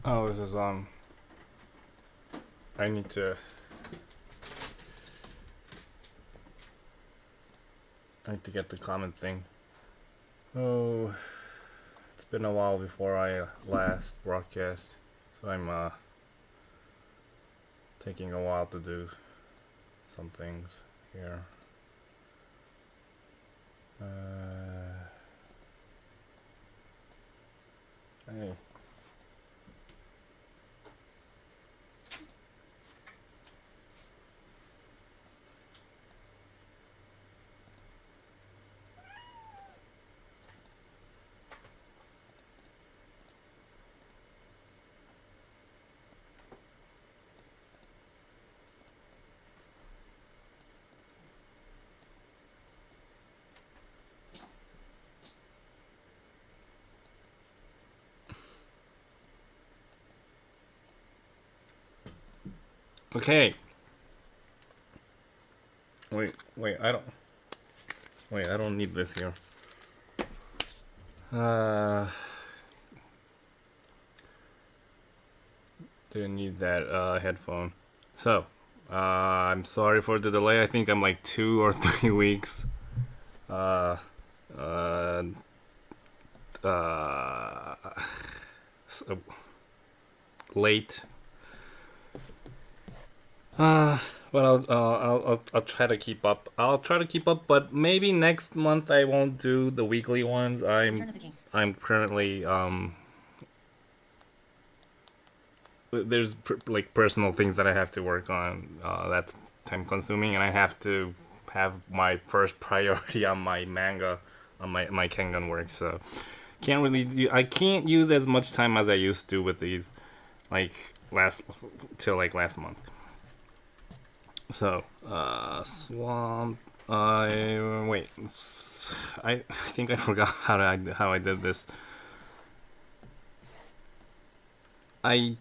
Oh, this is I need to get the comment thing. Oh, it's been a while before I last broadcast, so I'm taking a while to do some things here. Hey. Okay. Wait, I don't need this here. Didn't need that headphone. So, I'm sorry for the delay. I think I'm like 2 or 3 weeks uh, uh, so late. But I'll try to keep up. I'll try to keep up, but maybe next month I won't do the weekly ones. I'm currently there's like personal things that I have to work on. That's time consuming, and I have to have my first priority on my manga, on my Kengan work. So I can't use as much time as I used to with these, like last month. So, Swamp. Wait. I think I forgot how I did this. I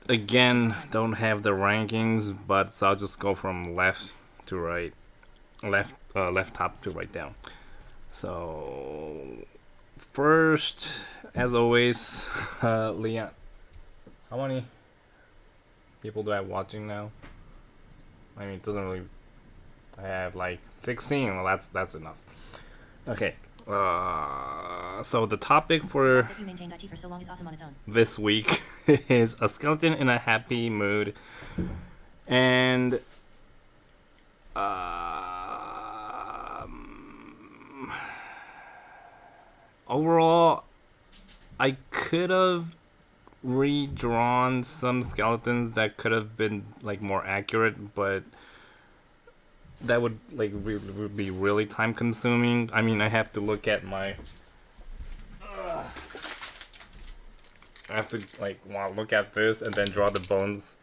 again don't have the rankings, but so I'll just go from left to right, left top to right down. So first, as always, Leon. How many people do I have watching now? I mean, it doesn't really. I have like 16. Well, that's enough. Okay. So the topic for this week is a skeleton in a happy mood, and overall, I could have redrawn some skeletons that could have been like more accurate, but that would like would be really time consuming. I mean, I have to look at my I have to like look at this and then draw the bones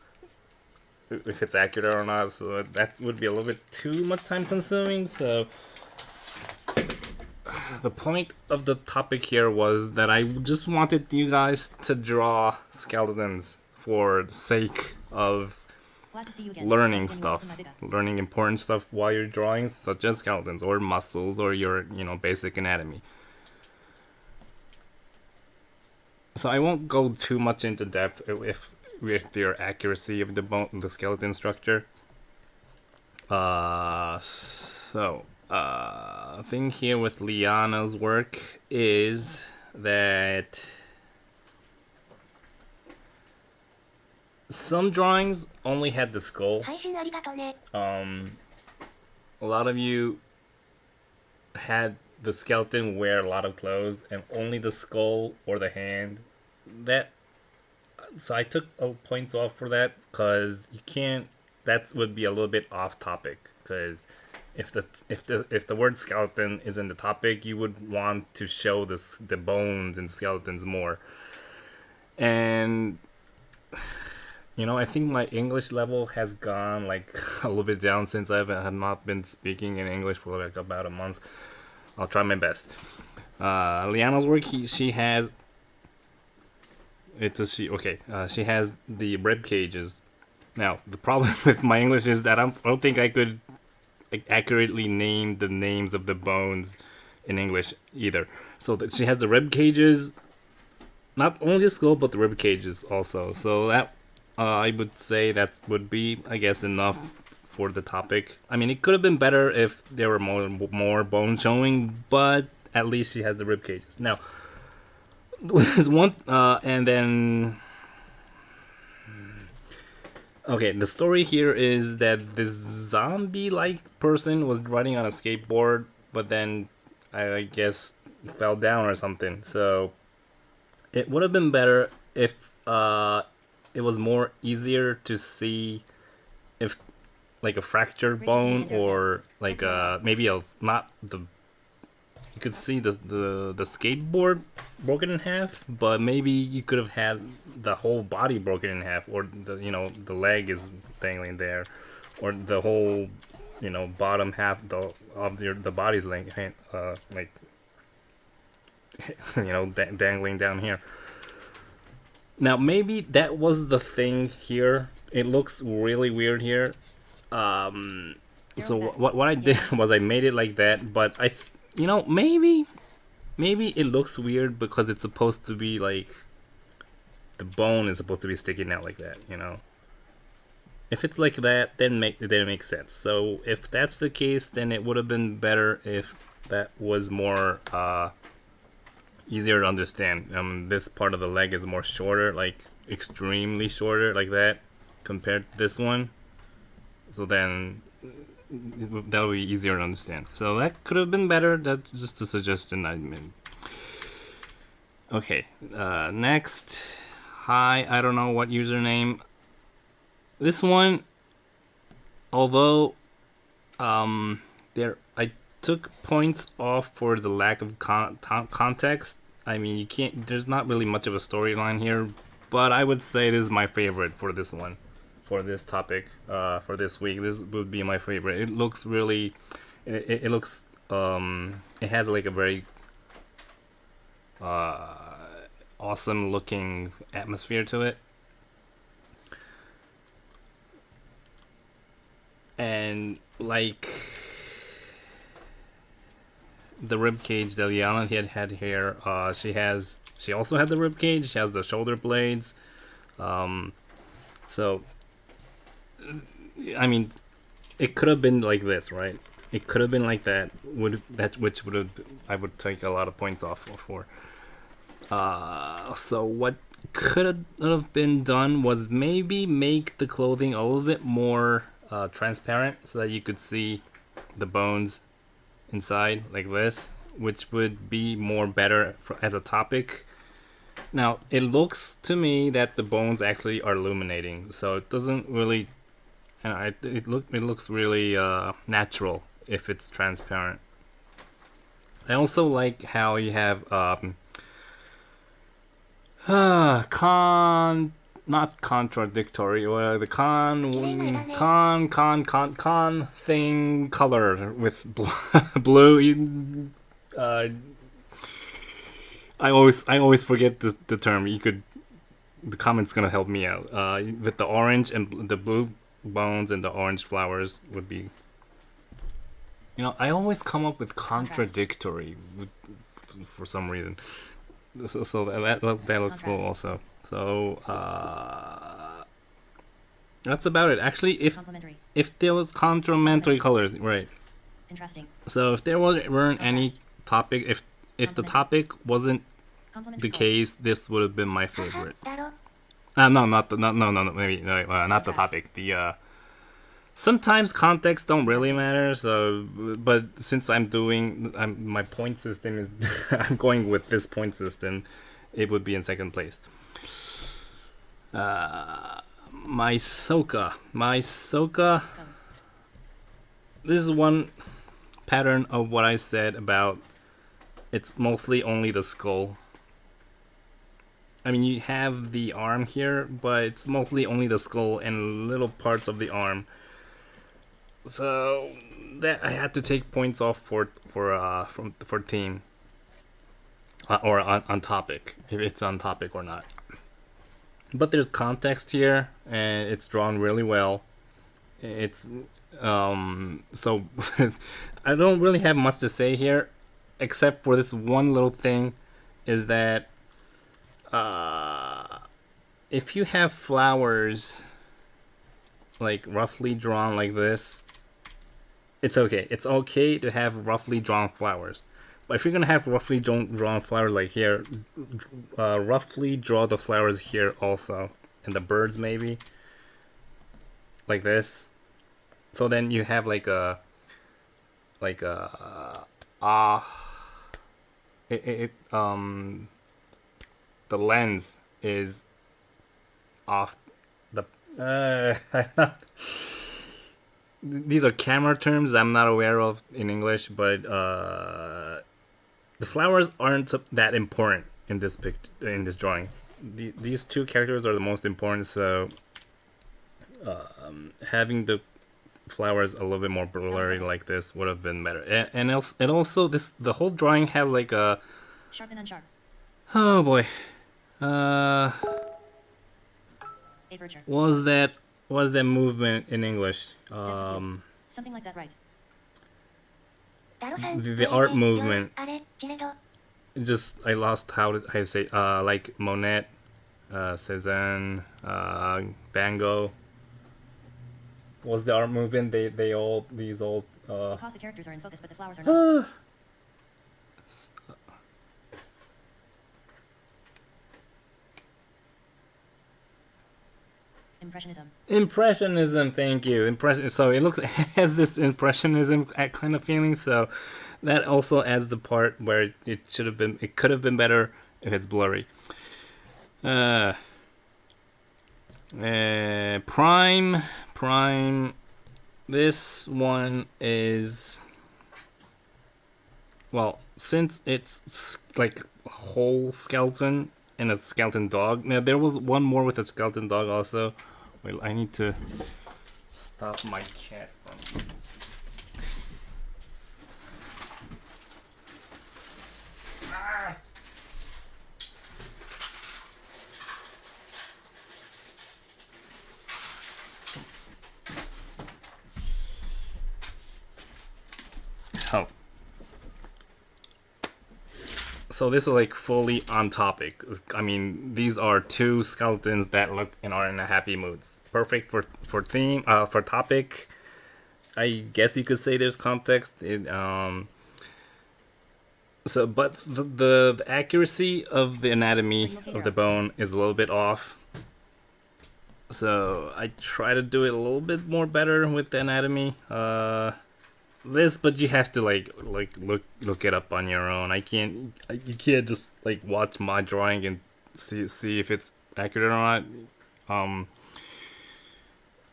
if it's accurate or not. So that would be a little bit too much time consuming. So the point of the topic here was that I just wanted you guys to draw skeletons for the sake of learning stuff, learning important stuff while you're drawing, such as skeletons or muscles or your basic anatomy. So I won't go too much into depth with your accuracy of the skeleton structure. Thing here with Liana's work is that some drawings only had the skull. A lot of you had the skeleton wear a lot of clothes and only the skull or the hand. So I took points off for that because you can't. That would be a little bit off topic because if the word skeleton is in the topic, you would want to show the bones and skeletons more. And I think my English level has gone like a little bit down since I have not been speaking in English for like about a month. I'll try my best. Liana's work, she has. She has the rib cages. Now the problem with my English is that I don't think I could accurately name the names of the bones in English either. So that she has the rib cages, not only the skull but the rib cages also. So that I would say that would be, I guess, enough for the topic. I mean, it could have been better if there were more bone showing, but at least she has the rib cages. Now, there's one, and then okay, the story here is that this zombie-like person was riding on a skateboard, but then I guess fell down or something. So it would have been better if it was more easier to see if like a fractured bone or like maybe a not the you could see the skateboard broken in half, but maybe you could have had the whole body broken in half, or the leg is dangling there, or the whole bottom half the body's like dangling down here. Now maybe that was the thing here. It looks really weird here. So what I did was I made it like that, but maybe it looks weird because it's supposed to be like the bone is supposed to be sticking out like that. If it's like that, then it makes sense. So if that's the case, then it would have been better if that was more easier to understand. This part of the leg is more shorter, like extremely shorter, like that, compared to this one. So then that'll be easier to understand. So that could have been better. That's just a suggestion I made. Okay, next. Hi, I don't know what username. This one, although I took points off for the lack of context. I mean, you can't. There's not really much of a storyline here, but I would say this is my favorite for this one, for this topic, for this week. This would be my favorite. It looks really, it looks, it has like a very awesome looking atmosphere to it. And like the rib cage that Liana had here, she also had the rib cage. She has the shoulder blades. So I mean, it could have been like this, right? It could have been like that. Which would have I would take a lot of points off for. So what could have been done was maybe make the clothing a little bit more transparent so that you could see the bones inside like this, which would be more better as a topic. Now it looks to me that the bones actually are illuminating, so it doesn't really, and it looks really natural if it's transparent. I also like how you have not contradictory, the con thing color with blue. I always forget the term. The comment's gonna help me out. With the orange and the blue bones and the orange flowers would be. I always come up with contradictory for some reason. So that looks cool also. So that's about it. Actually, if there was complementary colors, right? Interesting. So if there weren't any topic, if the topic wasn't the case, this would have been my favorite. No, not the topic. The sometimes context don't really matter. So, but since my point system is, I'm going with this point system, it would be in second place. My Soka. This is one pattern of what I said about. It's mostly only the skull. I mean, you have the arm here, but it's mostly only the skull and little parts of the arm. So that I had to take points off for team or on topic, if it's on topic or not. But there's context here, and it's drawn really well. It's so I don't really have much to say here, except for this one little thing, is that If you have flowers like roughly drawn like this, it's okay. It's okay to have roughly drawn flowers. But if you're gonna have roughly drawn flowers like here, roughly draw the flowers here also, and the birds maybe like this. So then you have like a the lens is off the these are camera terms I'm not aware of in English, but the flowers aren't that important in this in this drawing. These two characters are the most important, so having the flowers a little bit more blurry like this would have been better. And also this the whole drawing has like a sharp and unsharp. Oh boy. Was that movement in English? Something like that, right? The art movement. Just I lost how to say like Monet, Cezanne, Van Gogh. Was the art movement? They all these old. Because the characters are in focus, but the flowers are not. Impressionism, thank you. So it looks it has this impressionism kind of feeling. So that also adds the part where it should have been. It could have been better if it's blurry. Prime. This one is, well, since it's like a whole skeleton and a skeleton dog. Now there was one more with a skeleton dog also. Wait, I need to stop my cat from. Oh. So this is like fully on topic. I mean, these are two skeletons that look and are in a happy moods. Perfect for theme, for topic. I guess you could say there's context. So, but the accuracy of the anatomy of the bone is a little bit off. So I try to do it a little bit more better with the anatomy. But you have to like look it up on your own. You can't just like watch my drawing and see if it's accurate or not.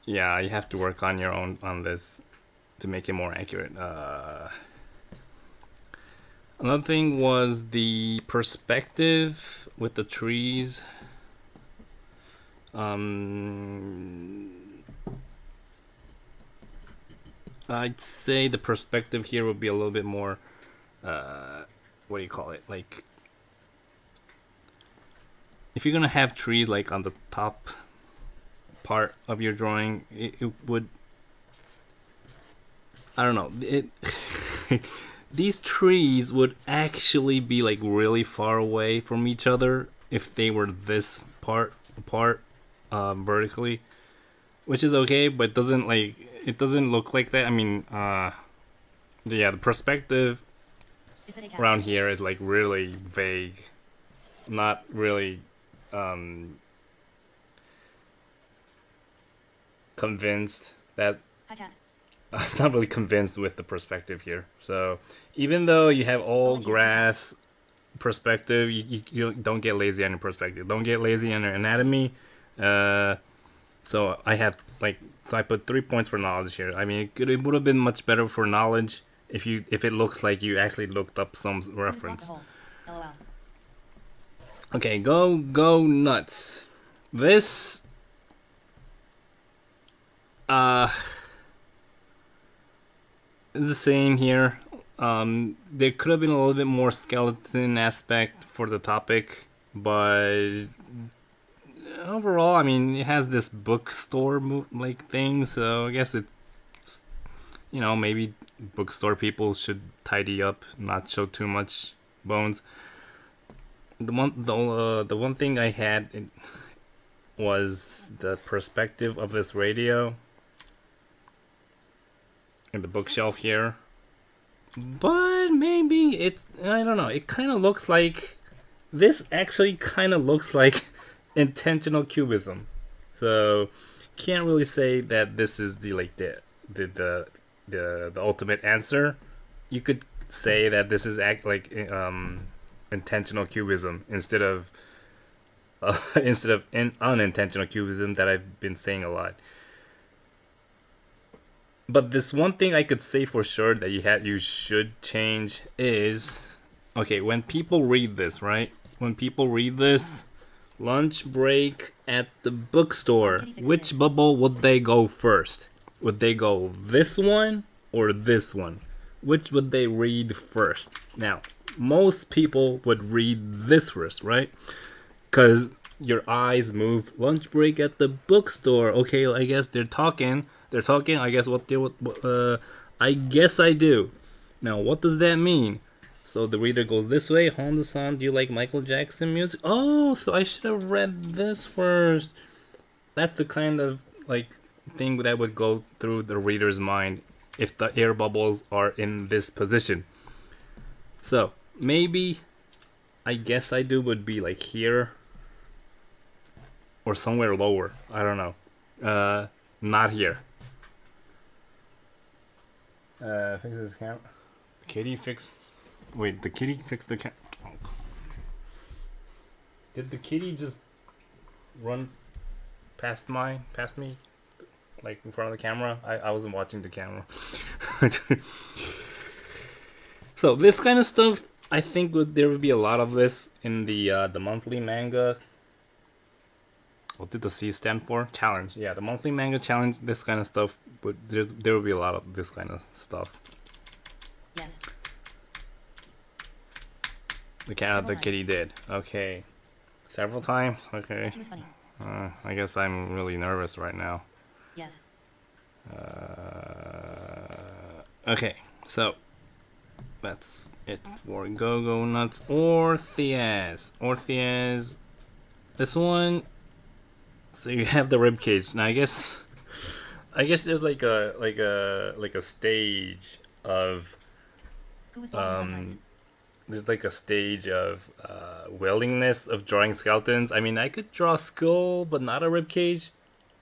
Yeah, you have to work on your own on this to make it more accurate. Another thing was the perspective with the trees. I'd say the perspective here would be a little bit more, what do you call it? Like, if you're gonna have trees like on the top part of your drawing, it would, I don't know, these trees would actually be like really far away from each other if they were this part apart, vertically, which is okay, but it doesn't look like that. I mean, yeah, the perspective around here is like really vague, not really convinced that I'm not really convinced with the perspective here. So even though you have all grass perspective, you don't get lazy on your perspective. Don't get lazy on your anatomy. So I put 3 points for knowledge here. I mean, it would have been much better for knowledge if it looks like you actually looked up some reference. Okay, go nuts. This is the same here. There could have been a little bit more skeleton aspect for the topic, but overall, I mean, it has this bookstore like thing, so I guess it's, maybe bookstore people should tidy up, not show too much bones. the one thing I had was the perspective of this radio in the bookshelf here. But maybe I don't know. It kind of looks like this actually kind of looks like intentional cubism. So can't really say that this is the like the ultimate answer. You could say that this is intentional cubism instead of unintentional cubism that I've been saying a lot. But this one thing I could say for sure that you should change is, okay, when people read this, right? When people read this, lunch break at the bookstore, which bubble would they go first? Would they go this one or this one? Which would they read first? Now, most people would read this first, right? Because your eyes move. Lunch break at the bookstore. Okay, I guess they're talking. They're talking. I guess I guess I do. Now, what does that mean? So the reader goes this way. Honda-san, do you like Michael Jackson music? Oh, so I should have read this first. That's the kind of like thing that would go through the reader's mind if the air bubbles are in this position. So maybe I guess I do would be like here or somewhere lower. I don't know. Not here. Fix this camera. Kitty fix. Wait, the kitty fixed the camera. Did the kitty just run past me, like in front of the camera? I wasn't watching the camera. So this kind of stuff, I think there would be a lot of this in the monthly manga. What did the C stand for? Challenge. Yeah, the monthly manga challenge. This kind of stuff, but there will be a lot of this kind of stuff. Yes. The kitty did. Okay. Several times. Okay. She was funny. I guess I'm really nervous right now. Yes. Okay. So that's it for Go-Go Nuts. Orpheus. This one. So you have the rib cage. Now I guess there's like a stage of Who was born in sunrise? there's like a stage of willingness of drawing skeletons. I mean, I could draw a skull but not a rib cage,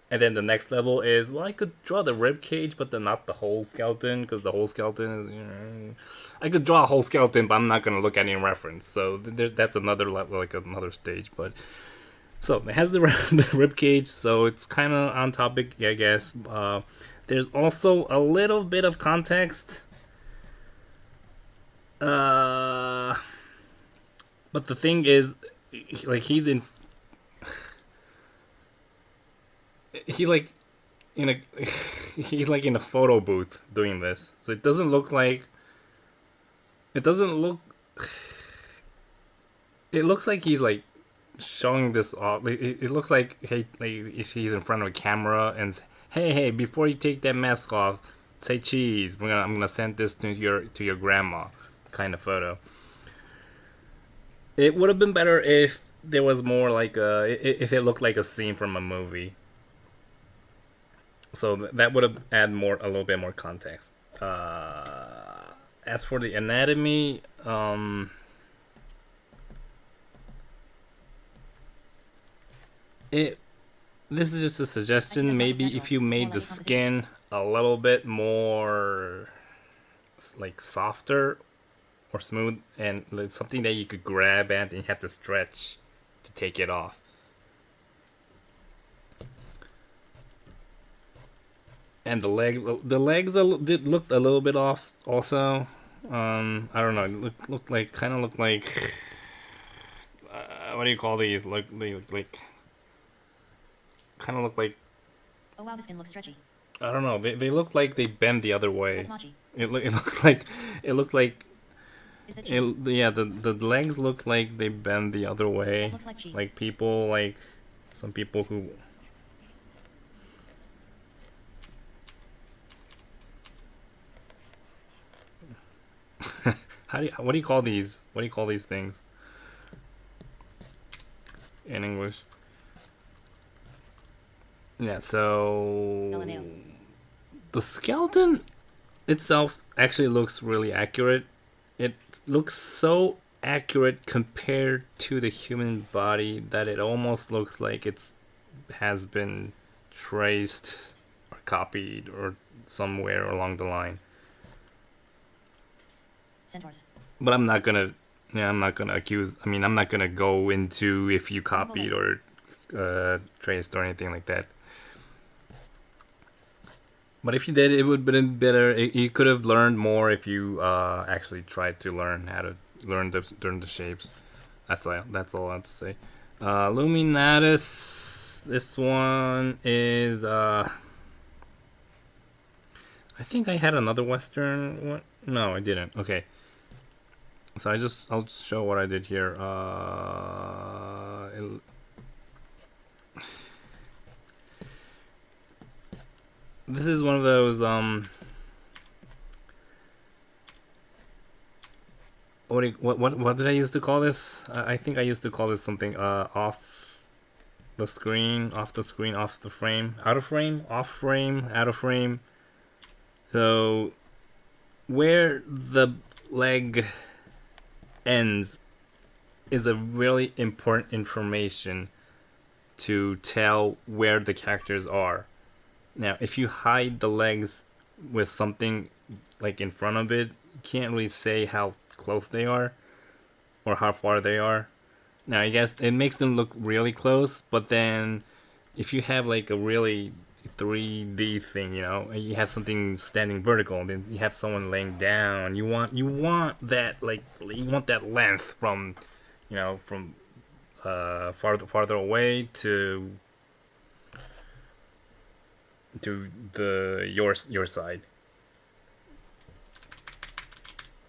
and then the next level is, well, I could draw the rib cage but then not the whole skeleton, because the whole skeleton is, I could draw a whole skeleton but I'm not gonna look at any reference. So that's another level, like another stage. But so it has the rib cage, so it's kind of on topic, I guess. There's also a little bit of context. But the thing is, like he's like in a he's like in a photo booth doing this, so it doesn't look. It looks like he's like showing this off. It looks like, hey, like he's in front of a camera and hey, before you take that mask off, say cheese. I'm gonna send this to your grandma, kind of photo. It would have been better if there was more like if it looked like a scene from a movie. So that would have added a little bit more context. As for the anatomy, this is just a suggestion. Maybe if you made the skin a little bit more like softer or smooth, and it's something that you could grab at and you have to stretch to take it off. And the legs looked a little bit off also. I don't know. It looked like what do you call these? They look like kind of look like. Oh wow, the skin looks stretchy. I don't know. They look like they bend the other way. Like mochi. It looks like Is that cheese? yeah, the legs look like they bend the other way. Looks like cheese. Like people, like some people who. What do you call these? What do you call these things? in English. Yeah, so LMAO. the skeleton itself actually looks really accurate. It looks so accurate compared to the human body that it almost looks like it's has been traced or copied or somewhere along the line. Centaurs. But I'm not gonna, yeah, I'm not gonna accuse. I mean, I'm not gonna go into if you Vertical copied legs. or traced or anything like that. But if you did, it would have been better. You could have learned more if you actually tried to learn how to learn the shapes. That's all I have to say. Luminatus. This one is. I think I had another Western one. No, I didn't. Okay. So I'll just show what I did here. This is one of those what did I used to call this? I think I used to call this something off the screen, off the screen, off the frame, out of frame, off frame, out of frame. So where the leg ends is a really important information to tell where the characters are. Now, if you hide the legs with something like in front of it, you can't really say how close they are or how far they are. Now, I guess it makes them look really close, but then if you have like a really 3D thing, you have something standing vertical, and then you have someone laying down. You want that length from, from farther away to the your side.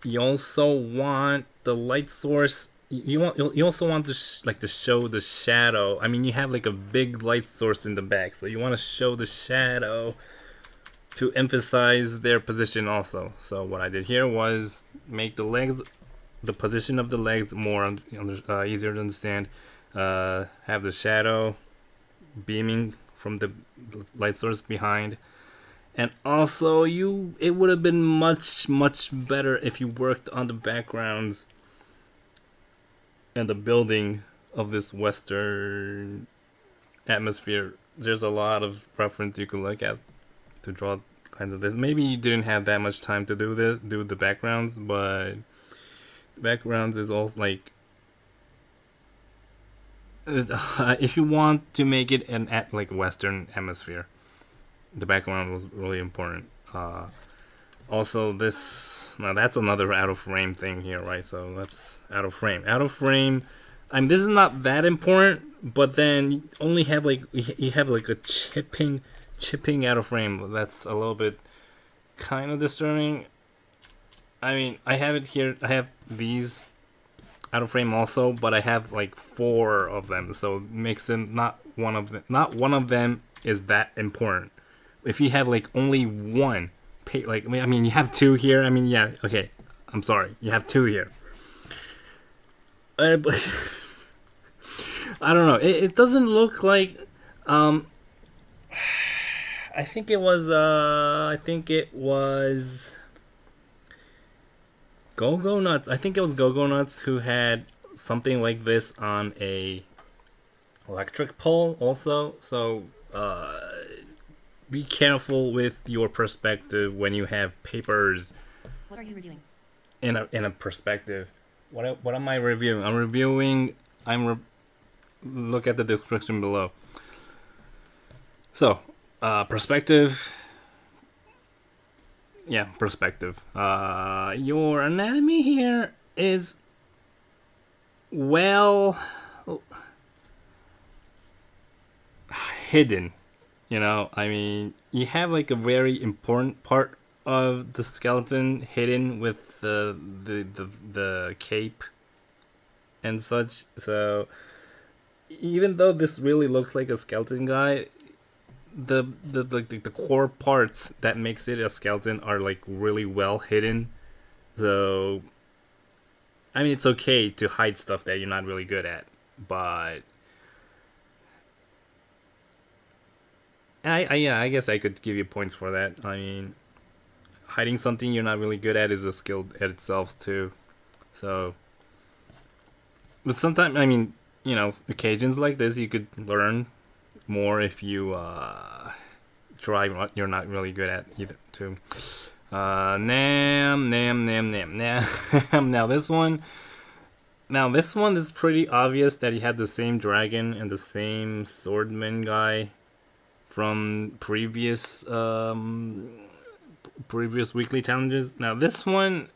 You also want the light source. You also want to show the shadow. I mean, you have like a big light source in the back, so you want to show the shadow to emphasize their position also. So what I did here was make the position of the legs more easier to understand. Have the shadow beaming from the light source behind. And also, it would have been much better if you worked on the backgrounds and the building of this Western atmosphere. There's a lot of reference you could look at to draw kind of this. Maybe you didn't have that much time to do the backgrounds, but the backgrounds is also like, if you want to make it like Western atmosphere, the background was really important. Also, that's another out of frame thing here, right? So that's out of frame. Out of frame. I mean, this is not that important, but then you only have you have like a chipping out of frame. That's a little bit kind of disturbing. I mean, I have it here. I have these out of frame also, but I have like 4 of them, so it makes it not one of them. Not one of them is that important. If you have like only one, I mean, you have 2 here. I mean, yeah, okay. I'm sorry, you have 2 here. But I don't know. It doesn't look like. I think it was. Go-Go Nuts. I think it was Go-Go Nuts who had something like this on a electric pole also. So be careful with your perspective when you have papers. What are you reviewing? In a perspective. What am I reviewing? I'm reviewing. Look at the description below. So, perspective. Yeah, perspective. Your anatomy here is well hidden. I mean, you have like a very important part of the skeleton hidden with the cape and such. So even though this really looks like a skeleton guy, the core parts that makes it a skeleton are like really well hidden. So I mean, it's okay to hide stuff that you're not really good at, but Yeah, I guess I could give you points for that. I mean, hiding something you're not really good at is a skill at itself too. So, but sometimes, I mean, occasions like this, you could learn more if you try what you're not really good at either too. Nam. Now this one. Now this one is pretty obvious that he had the same dragon and the same swordman guy from previous weekly challenges. Now this one,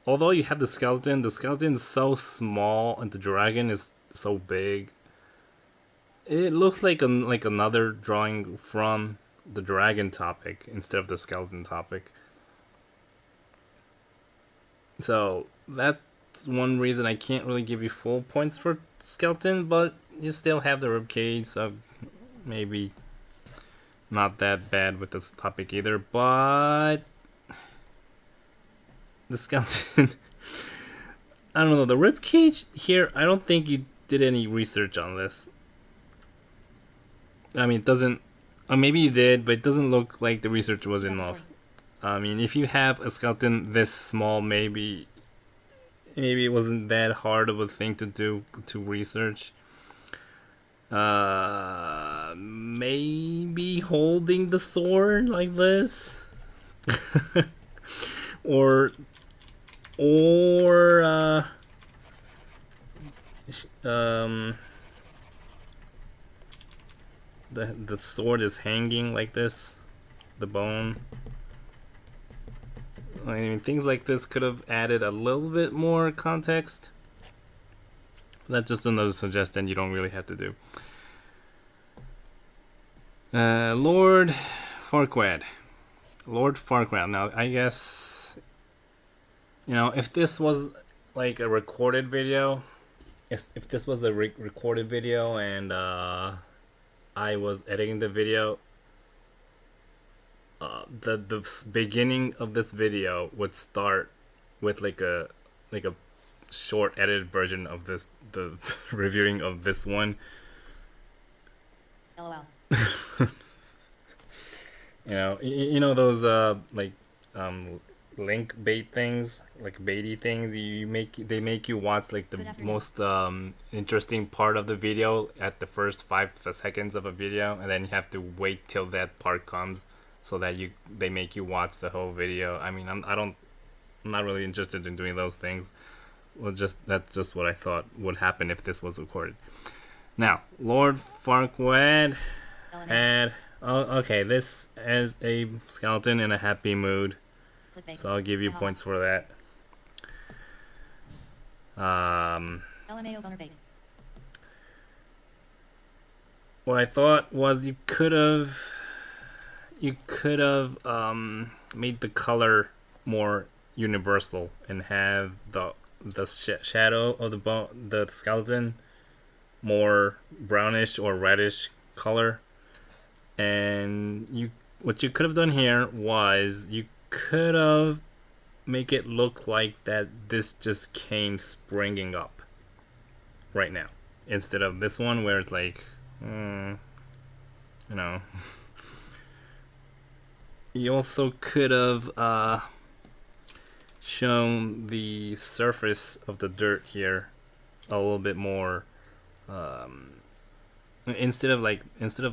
although you have the skeleton is so small and the dragon is so big. It looks like another drawing from the dragon topic instead of the skeleton topic. So that's one reason I can't really give you full points for skeleton, but you still have the ribcage, so maybe not that bad with this topic either. But the skeleton, I don't know, the ribcage here, I don't think you did any research on this. I mean, it doesn't. Maybe you did, but it doesn't look like the research was enough. I mean, if you have a skeleton this small, maybe it wasn't that hard of a thing to do to research. Maybe holding the sword like this, or the sword is hanging like this, the bone. I mean, things like this could have added a little bit more context. That's just another suggestion you don't really have to do. Lord Farquaad. Now, I guess, if this was like a recorded video, if this was a recorded video and I was editing the video, the beginning of this video would start with like a short edited version of the reviewing of this one. LOL. Those link bait things, like baity things. They make you watch like the most interesting part of the video at the first 5 seconds of a video, and then you have to wait till that part comes so that they make you watch the whole video. I mean, I'm not really interested in doing those things. Well, that's just what I thought would happen if this was recorded. Now, Lord Farquaad had okay, this is a skeleton in a happy mood, so I'll give you points for that. What I thought was you could have made the color more universal and have the shadow of the skeleton more brownish or reddish color. And what you could have done here was you could have make it look like that this just came springing up right now, instead of this one where it's like, You also could have shown the surface of the dirt here a little bit more. Instead of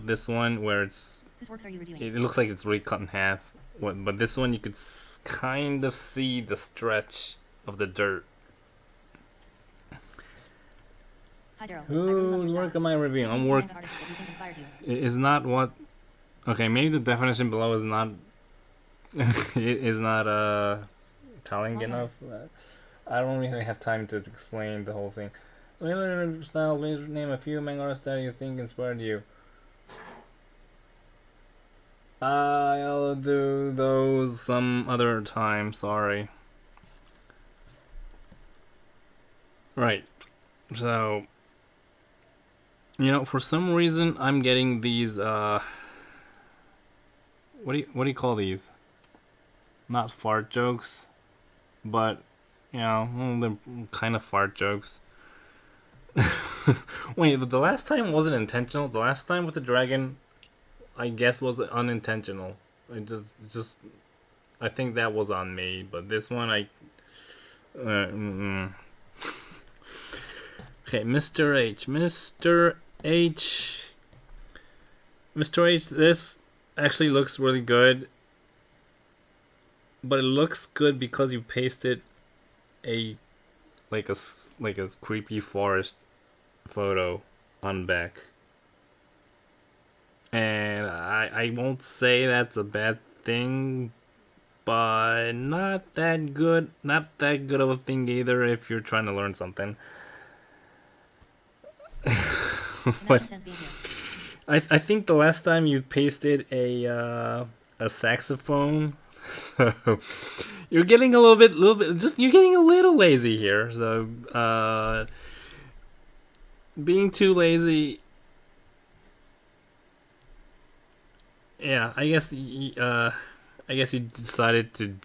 this one where Whose works are you reviewing? it looks like it's really cut in half. But this one you could kind of see the stretch of the dirt. Hi, Daryl. Whose work am I reviewing? I'm work. Is not what. Okay, maybe the definition below is not telling enough. I don't really have time to explain the whole thing. Style, please name a few manga artists that you think inspired you. I'll do those some other time, sorry. Right. So, for some reason I'm getting these what do you call these? Not fart jokes, but they're kind of fart jokes. Wait, but the last time wasn't intentional. The last time with the dragon, I guess was unintentional. I I think that was on me, but this one uh, mm, okay, Mr. H. This actually looks really good, but it looks good because you pasted a like a creepy forest photo on back. And I won't say that's a bad thing, but not that good of a thing either if you're trying to learn something. But Imagine sense being here. I think the last time you pasted a saxophone, so you're getting a little bit, just you're getting a little lazy here. So being too lazy, yeah, I guess you decided to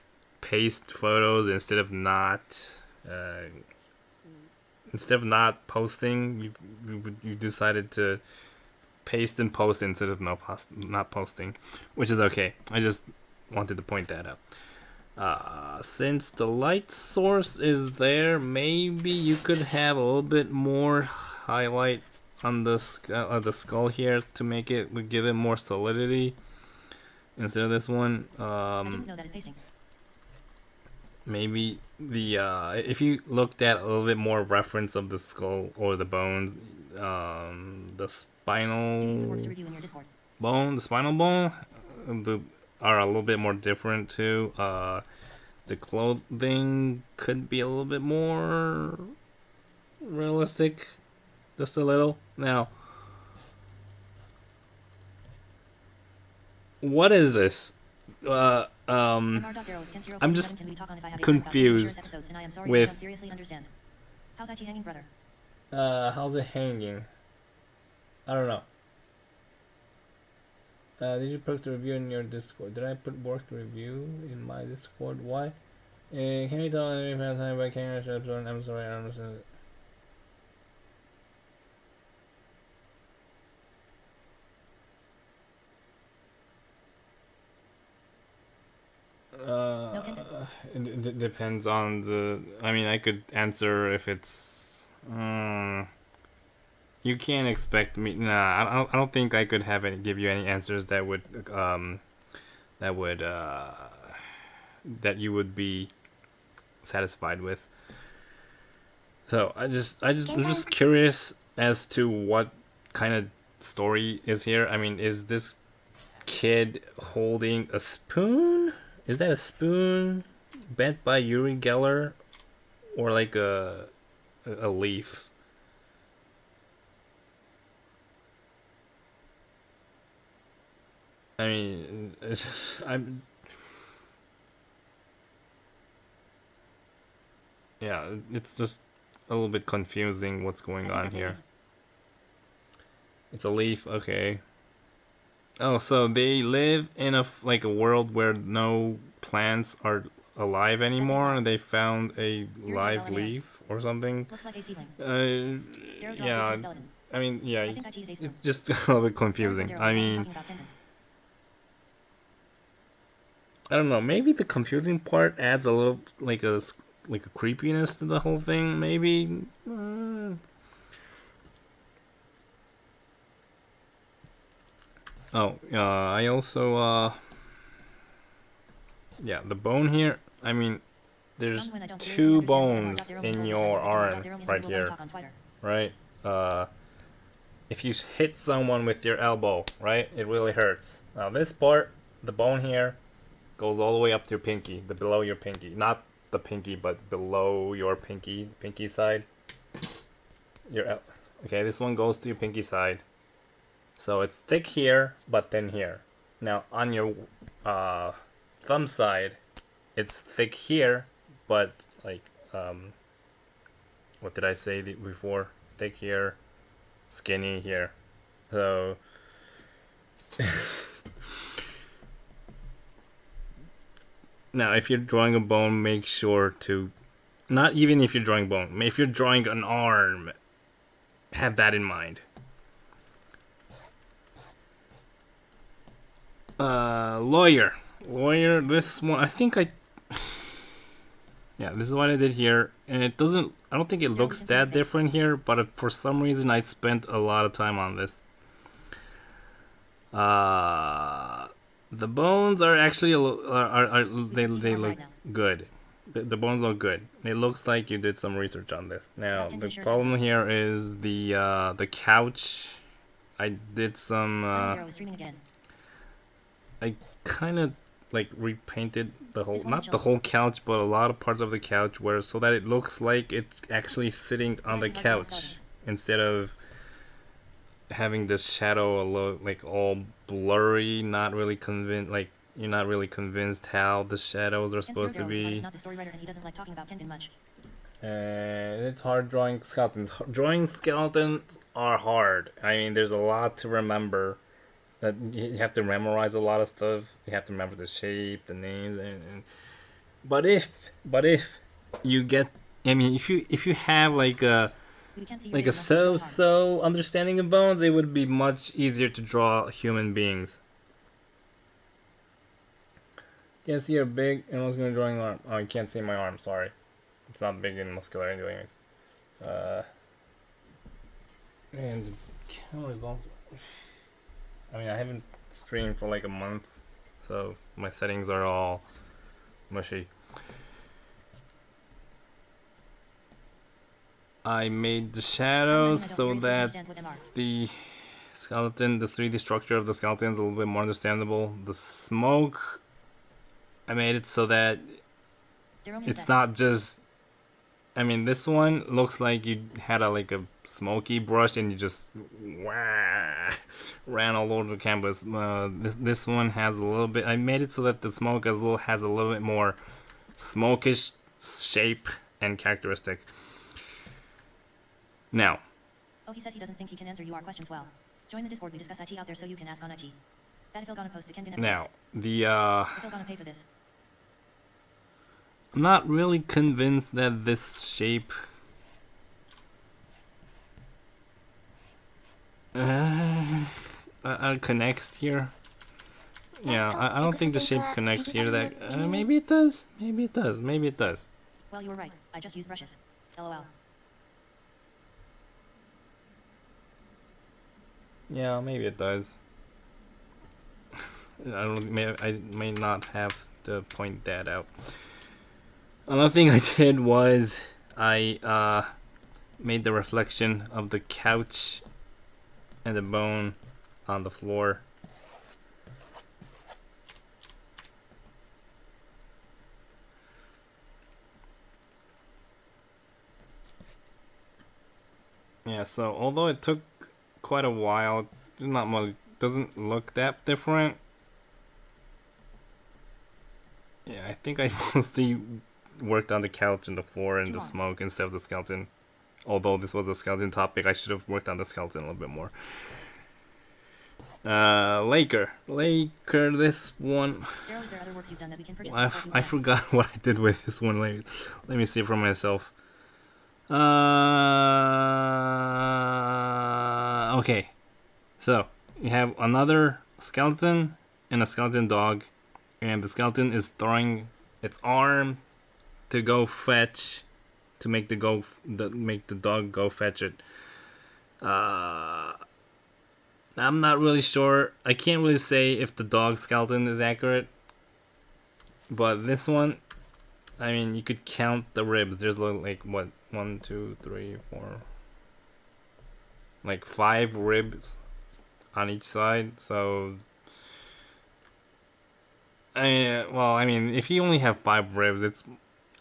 paste photos instead of not posting. You decided to paste and post instead of not posting, which is okay. I just wanted to point that out. Since the light source is there, maybe you could have a little bit more highlight on the skull here to make it give it more solidity instead of this one. I didn't know that is pacing. Maybe the if you looked at a little bit more reference of the skull or the bones, the Doing good works to review in your Discord. the spinal bone, are a little bit more different too. The clothing could be a little bit more realistic, just a little. Now, what is this? I'm just confused with. Seriously understand. How's Ichi hanging, brother? How's it hanging? I don't know. Did you post a review in your Discord? Did I put work review in my Discord? Why? Can you tell me if I have time by camera shops on? I'm sorry, I don't understand it. It depends on the. I mean, I could answer if it's. You can't expect me. Nah, I don't think I could give you any answers that would that would that you would be satisfied with. So I'm just curious as to what kind of story is here. I mean, is this kid holding a spoon? Is that a spoon bent by Uri Geller, or like a leaf? I mean, I'm. Yeah, it's just a little bit confusing what's going on here. It's a leaf, okay. Oh, so they live in like a world where no plants are alive anymore, and they found a live leaf or something. Looks like a seedling. Yeah. I mean, yeah, it's just a little bit confusing. I mean, I don't know. Maybe the confusing part adds a little like a creepiness to the whole thing. Maybe. Oh, I also yeah, the bone here. I mean, there's two bones in your arm right here, right? If you hit someone with your elbow, right, it really hurts. Now this part, the bone here, goes all the way up to your pinky, the below your pinky, not the pinky, but below your pinky side. Okay, this one goes to your pinky side. So it's thick here, but thin here. Now on your thumb side, it's thick here, but like what did I say before? Thick here, skinny here. So now if you're drawing a bone, make sure to not even if you're drawing bone. If you're drawing an arm, have that in mind. Lawyer. Lawyer, this one, I think I. Yeah, this is what I did here. And it doesn't. I don't think it looks that different here, but for some reason I spent a lot of time on this. The bones are actually they look good. The bones look good. It looks like you did some research on this. Now the problem here is the couch. I did some. I kind of like repainted the whole, not the whole couch, but a lot of parts of the couch, where so that it looks like it's actually sitting on the couch instead of having the shadow a little, like all blurry, not really convinced, like you're not really convinced how the shadows are supposed to be. And it's hard drawing skeletons. Drawing skeletons are hard. I mean, there's a lot to remember. That you have to memorize a lot of stuff. You have to remember the shape, the names, and but if you get, I mean, if you have like a so understanding of bones, it would be much easier to draw human beings. Can't see your big and muscular drawing arm. Oh, you can't see my arm. Sorry, it's not big and muscular, anyways. And the camera is also. I mean, I haven't streamed for like a month, so my settings are all mushy. I made the shadows so that the skeleton, the 3D structure of the skeleton is a little bit more understandable. The smoke, I made it so that it's not just, I mean, this one looks like you had a smoky brush and you just ran all over the canvas. This one has a little bit, I made it so that the smoke has a little bit more smokish shape and characteristic. Now. Oh, he said he doesn't think he can answer your questions well. Join the Discord, we discuss IT out there so you can ask on IT. That if he'll gonna post the Kengan episodes. Now, the if he'll gonna pay for this. I'm not really convinced that this shape connects here. Yeah, I don't think the shape connects here. That maybe it does. Maybe it does. Maybe it does. Well, you were right. I just used brushes. LOL. Yeah, maybe it does. I may not have to point that out. Another thing I did was I made the reflection of the couch and the bone on the floor. Yeah, so although it took quite a while, doesn't look that different. Yeah, I think I mostly worked on the couch and the floor and the smoke instead of the skeleton. Although this was a skeleton topic, I should have worked on the skeleton a little bit more. Laker, this one. I forgot what I did with this one. Let me see for myself. Okay, so you have another skeleton and a skeleton dog, and the skeleton is throwing its arm to go fetch, to make the dog go fetch it. I'm not really sure. I can't really say if the dog skeleton is accurate, but this one, I mean, you could count the ribs. There's like what, 1, 2, 3, 4, like 5 ribs on each side. So, I mean, if you only have 5 ribs,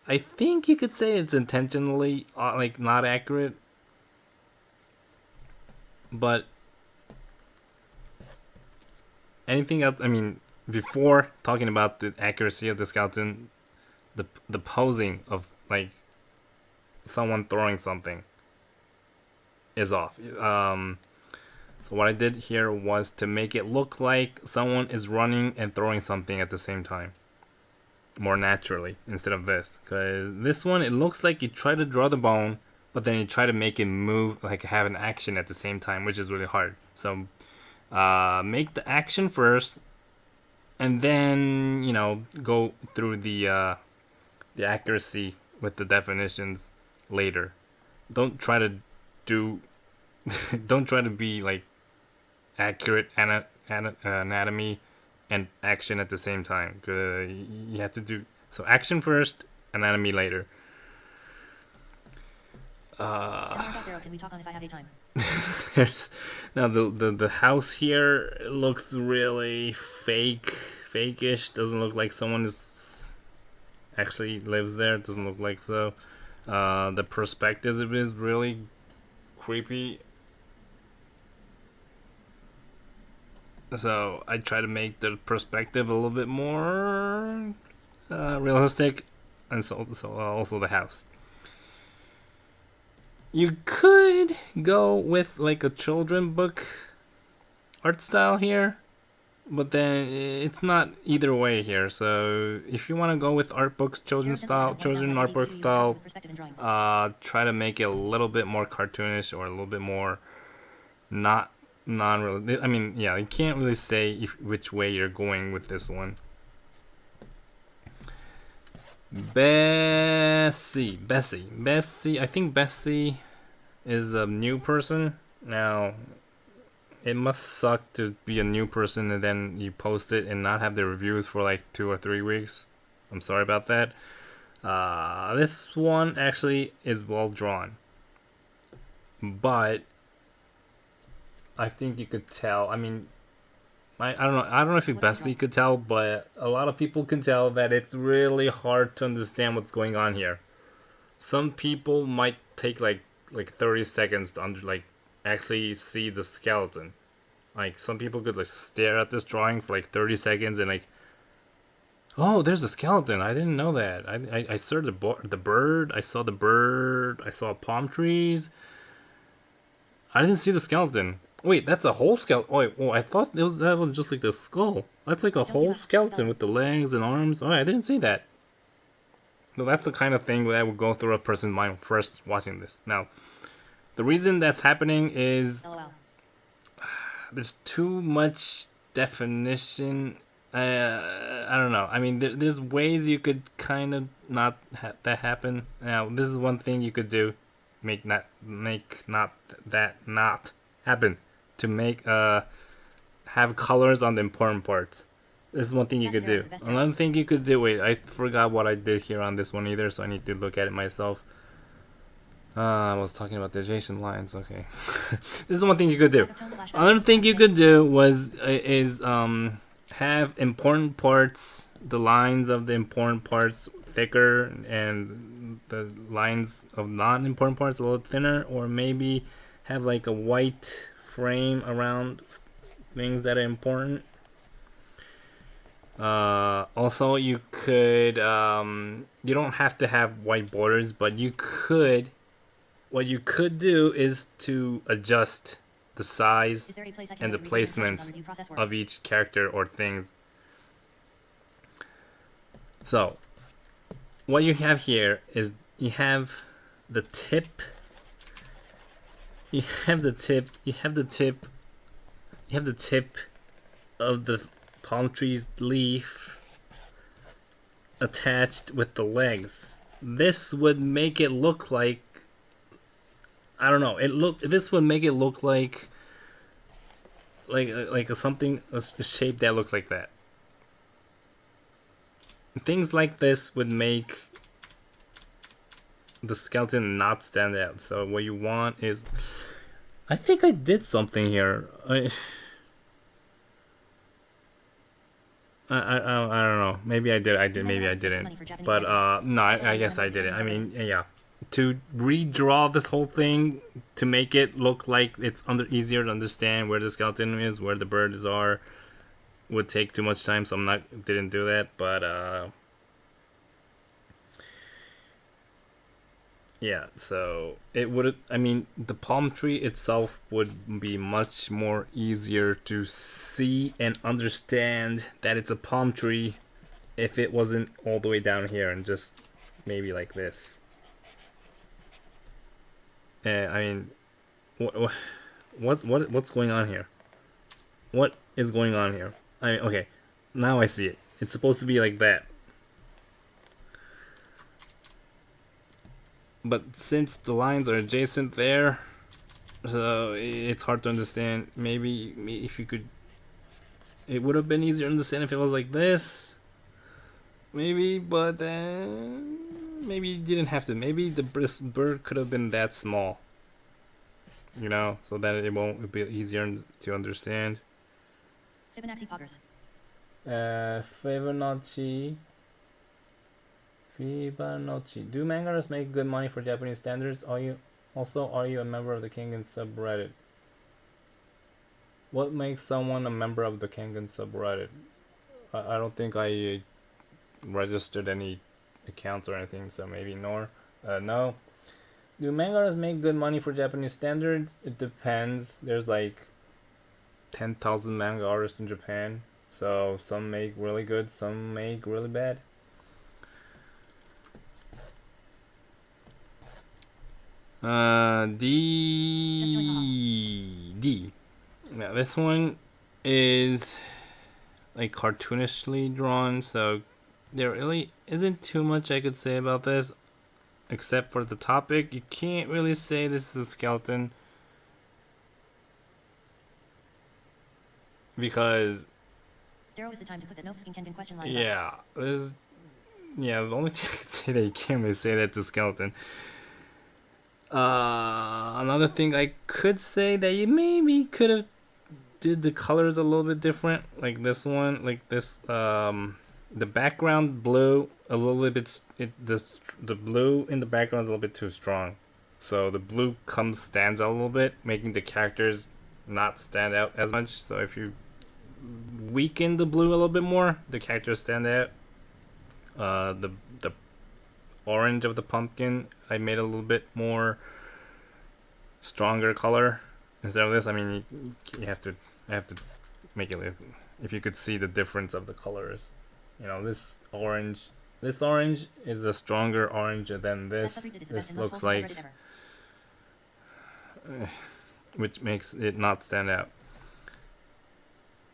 I think you could say it's intentionally not accurate. But anything else? I mean, before talking about the accuracy of the skeleton, the posing of like someone throwing something is off. So what I did here was to make it look like someone is running and throwing something at the same time, more naturally, instead of this. Because this one, it looks like you try to draw the bone, but then you try to make it move, like have an action at the same time, which is really hard. So make the action first, and then go through the accuracy with the definitions later. Don't try to do don't try to be like accurate anatomy and action at the same time. You have to do so action first, anatomy later. Can we talk on if I have a time? Now the house here looks really fakeish. Doesn't look like someone is actually lives there. Doesn't look like so. The perspective is really creepy. So I try to make the perspective a little bit more realistic, and so also the house. You could go with like a children book art style here, but then it's not either way here. So if you want to go with art books, children art book style, try to make it a little bit more cartoonish or a little bit more not non-real. I mean, yeah, you can't really say which way you're going with this one. Bessie. I think Bessie is a new person. Now, it must suck to be a new person and then you post it and not have the reviews for like 2 or 3 weeks. I'm sorry about that. This one actually is well drawn, but I think you could tell. I mean, I don't know. I don't know if you Bessie could tell, but a lot of people can tell that it's really hard to understand what's going on here. Some people might take like 30 seconds to actually see the skeleton. Like some people could like stare at this drawing for like 30 seconds and like, oh, there's a skeleton. I didn't know that. I saw the bird. I saw the bird. I saw palm trees. I didn't see the skeleton. Wait, that's a whole skeleton. Oh, I thought that was just like the skull. That's like a whole skeleton with the legs and arms. Oh, I didn't see that. So that's the kind of thing that would go through a person's mind first watching this. Now, the reason that's happening is there's too much definition. I don't know. I mean, there's ways you could kind of not that happen. Now, this is one thing you could do. Make that not happen. To make have colors on the important parts. This is one thing you could do. Another thing you could do. Wait, I forgot what I did here on this one either, so I need to look at it myself. I was talking about the adjacent lines. Okay, this is one thing you could do. Another thing you could do is have important parts, the lines of the important parts thicker, and the lines of non-important parts a little thinner, or maybe have like a white frame around things that are important. Also, you could you don't have to have white borders, but what you could do is to adjust the size and the placements of each character or things. So what you have here is you have the tip of the palm tree's leaf attached with the legs. This would make it look like, I don't know. This would make it look like a shape that looks like that. Things like this would make the skeleton not stand out. So what you want is, I think I did something here. I don't know. Maybe I did. Maybe I didn't. But no, I guess I didn't. I mean, yeah. To redraw this whole thing to make it look like it's easier to understand where the skeleton is, where the birds are, would take too much time. So didn't do that. But yeah. So it would. I mean, the palm tree itself would be much more easier to see and understand that it's a palm tree if it wasn't all the way down here and just maybe like this. I mean, what's going on here? What is going on here? I mean, okay, Now I see it. It's supposed to be like that. But since the lines are adjacent there, so it's hard to understand. Maybe if you could, it would have been easier to understand if it was like this. Maybe, but then maybe you didn't have to. Maybe the bird could have been that small, you know, so that it won't be easier to understand. Fibonacci poggers. Fibonacci. Do mangaras make good money for Japanese standards? Are you a member of the Kengan subreddit? What makes someone a member of the Kengan subreddit? I don't think I registered any accounts or anything, so maybe no. Do mangaras make good money for Japanese standards? It depends. There's like 10,000 manga artists in Japan, so some make really good, some make really bad. D. Now this one is like cartoonishly drawn, so there really isn't too much I could say about this, except for the topic. You can't really say this is a skeleton because Darrow is the time to put that no fusking Kengan question line. Yeah, the only thing I could say that you can't really say that's a skeleton. Another thing I could say that you maybe could have did the colors a little bit different, like this one, like this. The background blue a little bit. The blue in the background is a little bit too strong, so the blue stands out a little bit, making the characters not stand out as much. So if you weaken the blue a little bit more, the characters stand out. The orange of the pumpkin I made a little bit more stronger color instead of this. I mean, I have to make it. If you could see the difference of the colors, you know, this orange is a stronger orange than this. This looks like, which makes it not stand out.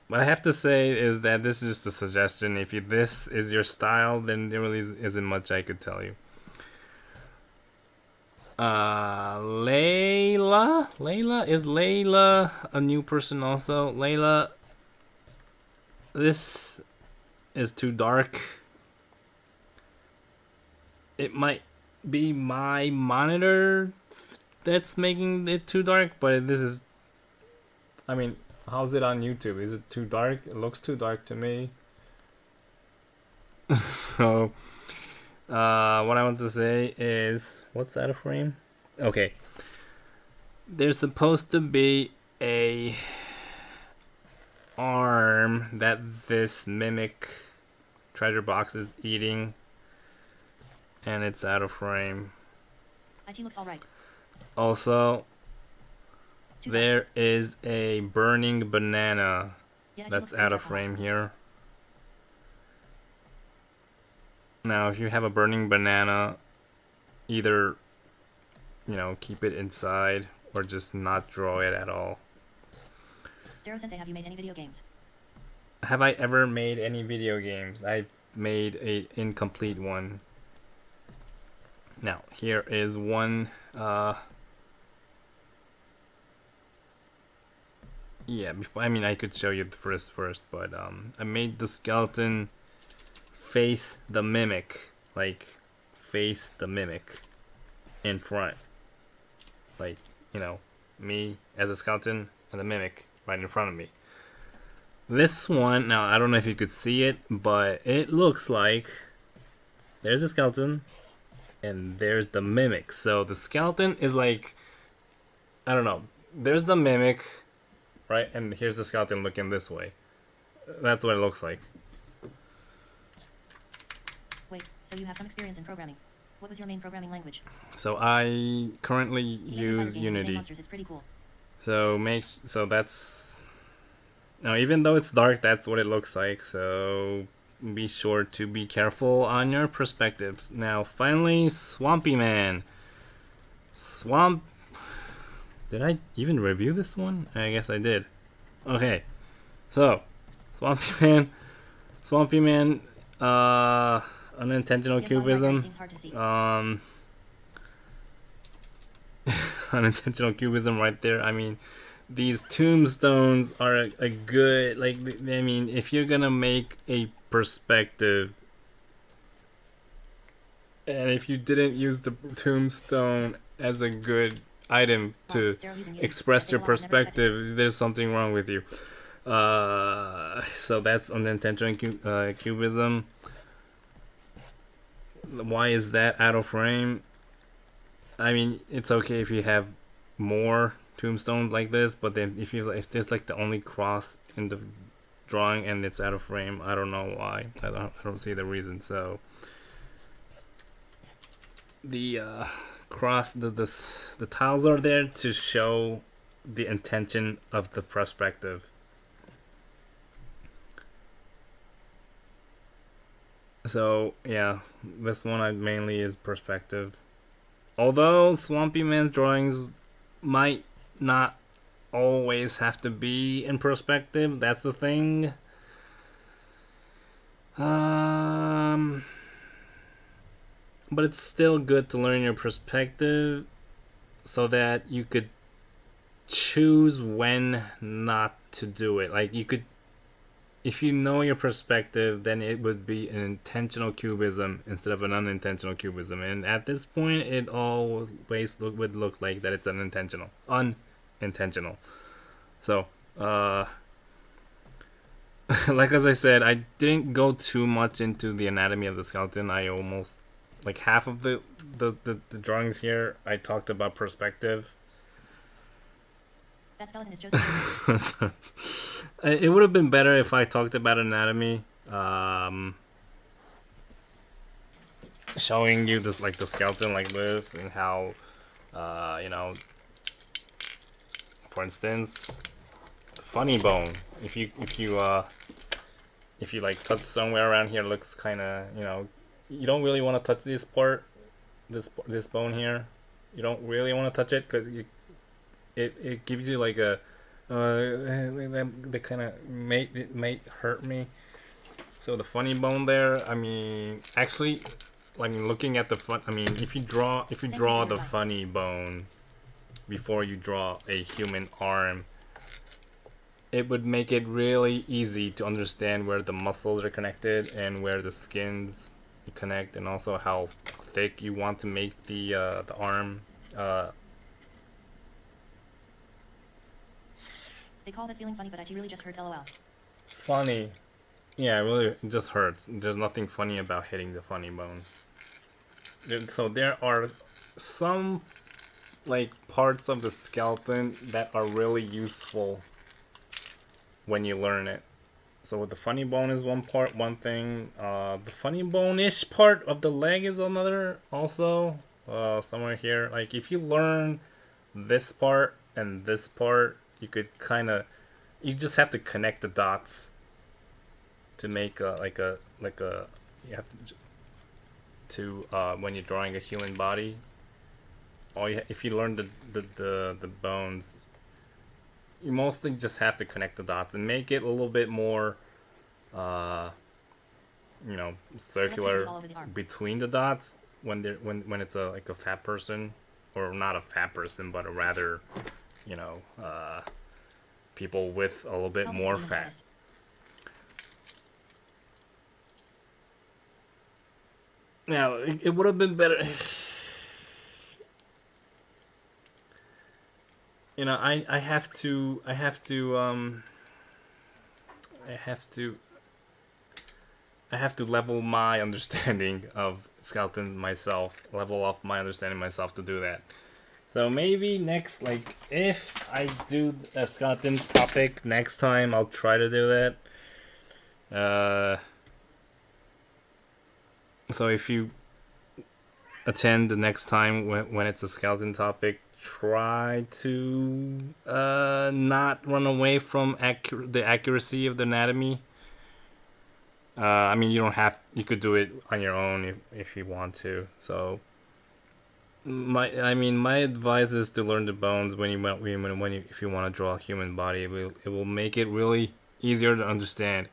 What I have to say is that this is just a suggestion. If this is your style, then there really isn't much I could tell you. Layla? Is Layla a new person also? Layla, this is too dark. It might be my monitor that's making it too dark, but this is, I mean, how's it on YouTube? Is it too dark? It looks too dark to me. So, what I want to say is, what's out of frame? Okay. There's supposed to be a arm that this mimic treasure box is eating, and it's out of frame. IT looks alright. Also, there is a burning banana that's out of frame here. Now, if you have a burning banana, either, you know, keep it inside or just not draw it at all. Darrow Sensei, have you made any video games? Have I ever made any video games? I've made a incomplete one. Now, here is one. Before, I mean, I could show you the first, but I made the skeleton face the mimic, like face the mimic in front, like, you know, me as a skeleton and the mimic right in front of me. This one, now I don't know if you could see it, but it looks like there's a skeleton and there's the mimic. So the skeleton is like, I don't know, there's the mimic, right? And here's the skeleton looking this way. That's what it looks like. Wait, so you have some experience in programming. What was your main programming language? So I currently use Unity. Monsters, it's pretty cool. So that's, now even though it's dark, that's what it looks like. So be sure to be careful on your perspectives. Now finally, Swampy Man. Did I even review this one? I guess I did. Okay, so Swampy Man. Swampy Man, unintentional In font right there, it cubism. seems hard to see. Unintentional cubism right there. I mean, these tombstones are a good, like, I mean, if you're gonna make a perspective, and if you didn't use the tombstone as a good item to Darrow using express your They will never expect it. perspective, there's something wrong with you. So that's unintentional cubism. Why is that out of frame? I mean, it's okay if you have more tombstones like this, but then if there's like the only cross in the drawing and it's out of frame, I don't know why. I don't see the reason. So the cross the tiles are there to show the intention of the perspective. So yeah, this one I mainly is perspective. Although Swampy Man's drawings might not always have to be in perspective, that's the thing. But it's still good to learn your perspective so that you could choose when not to do it. Like, you could, if you know your perspective, then it would be an intentional cubism instead of an unintentional cubism. And at this point, it always would look like that it's unintentional. So, like as I said, I didn't go too much into the anatomy of the skeleton. I almost, like, half of the drawings here, I talked about perspective. That skeleton is Joseph. So, it would have been better if I talked about anatomy, showing you this, like, the skeleton like this, and how, you know, for instance, funny bone. If you like touch somewhere around here, it looks kind of, you know, you don't really want to touch this part, this bone here. You don't really want to touch it because it gives you like a they kind of may hurt me. So the funny bone there, I mean, actually, like, looking at the fun, I mean, if you draw the funny bone before you draw a human arm, it would make it really easy to understand where the muscles are connected and where the skins connect, and also how thick you want to make the arm. They call that feeling funny, but it really just hurts, lol. Funny. Yeah, really, it just hurts. There's nothing funny about hitting the funny bone. So there are some, like, parts of the skeleton that are really useful when you learn it. So the funny bone is one thing. The funny bone-ish part of the leg is another also. Somewhere here. Like, if you learn this part and this part, you could you just have to connect the dots to make you have to when you're drawing a human body. If you learn the bones, you mostly just have to connect the dots and make it a little bit more, circular between the dots when it's like a fat person, or not a fat person, but a rather, people with a little bit more fat. Now, it would have been better. I have to level my understanding of skeleton myself, level up my understanding myself to do that. So maybe next, like, if I do a skeleton topic next time, I'll try to do that. So if you attend the next time when it's a skeleton topic, try to not run away from the accuracy of the anatomy. I mean, you could do it on your own if you want to. So my advice is to learn the bones if you want to draw a human body. It will make it really easier to understand.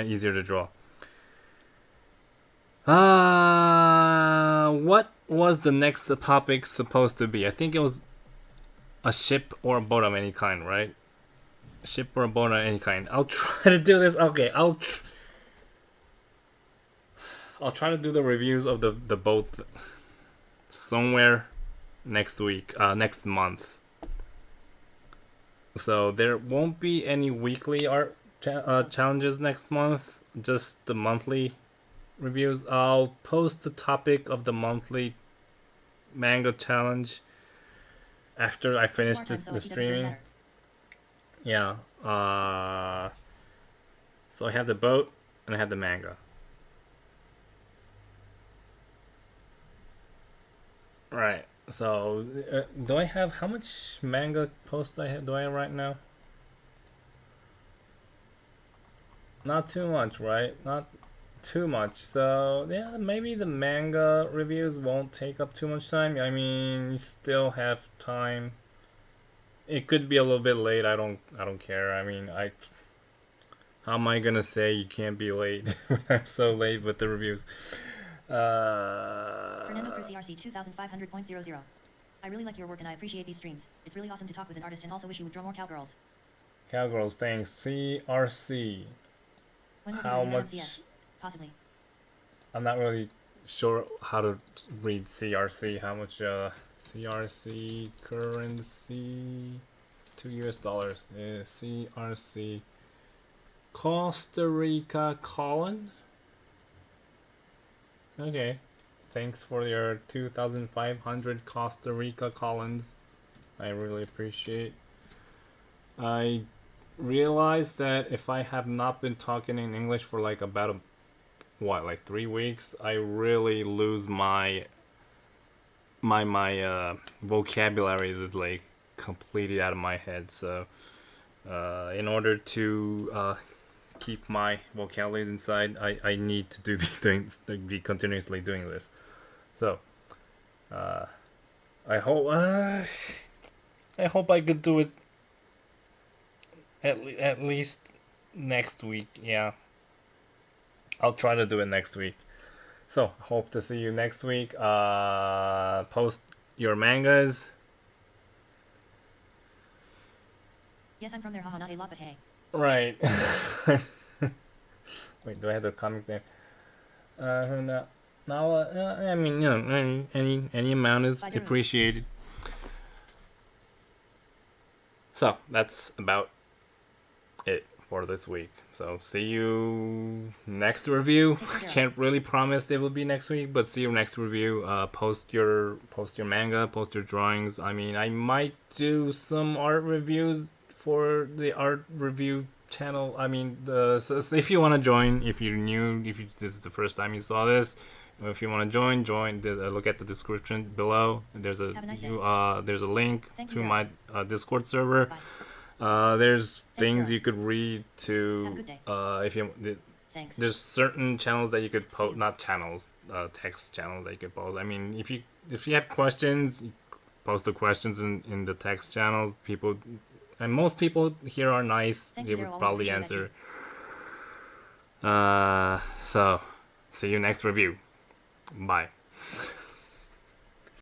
and easier to draw. What was the next topic supposed to be? I think it was a ship or a boat of any kind, right? Ship or a boat of any kind. I'll try to do this. Okay, I'll try to do the reviews of the boat somewhere next week, next month. So there won't be any weekly art challenges next month. Just the monthly reviews. I'll post the topic of the monthly manga challenge after I finish the streaming. Yeah. So I have the boat and I have the manga. Right. So do I have how much manga post do I have right now? Not too much, right? Not too much. So yeah, maybe the manga reviews won't take up too much time. I mean, you still have time. It could be a little bit late. I don't care. I mean, how am I gonna say you can't be late when I'm so late with the reviews? Fernando for CRC 2500.00. I really like your work and I appreciate these streams. It's really awesome to talk with an artist and also wish you would draw more cowgirls. Cowgirls, thanks. CRC. How much? Possibly. I'm not really sure how to read CRC. How much CRC currency to US dollars is CRC Costa Rica colon? Okay. Thanks for your 2,500 Costa Rica colons. I really appreciate. I realized that if I have not been talking in English for like about 3 weeks, I really lose my vocabulary is like completely out of my head. So in order to keep my vocabulary inside, I need to be continuously doing this. So I hope I could do it at least next week. Yeah, I'll try to do it next week. So hope to see you next week. Post your mangas. Yes, I'm from there. Haha, not a lot, but hey. Right. Wait, do I have the comic there? Now, I mean, you know, any amount is appreciated. So that's about it for this week. So see you next review. Can't really promise they will be next week, but see you next review. Post your manga, post your drawings. I mean, I might do some art reviews for the art review channel. I mean, so if you want to join, if you're new, this is the first time you saw this, if you want to join. Look at the description below. There's a there's a link to my Discord server. There's things you could read to if you. There's certain channels that you could post, not channels, text channels that you could post. I mean, if you have questions, post the questions in the text channels. People. And most people here are nice. They would probably answer. So, see you next review. Bye.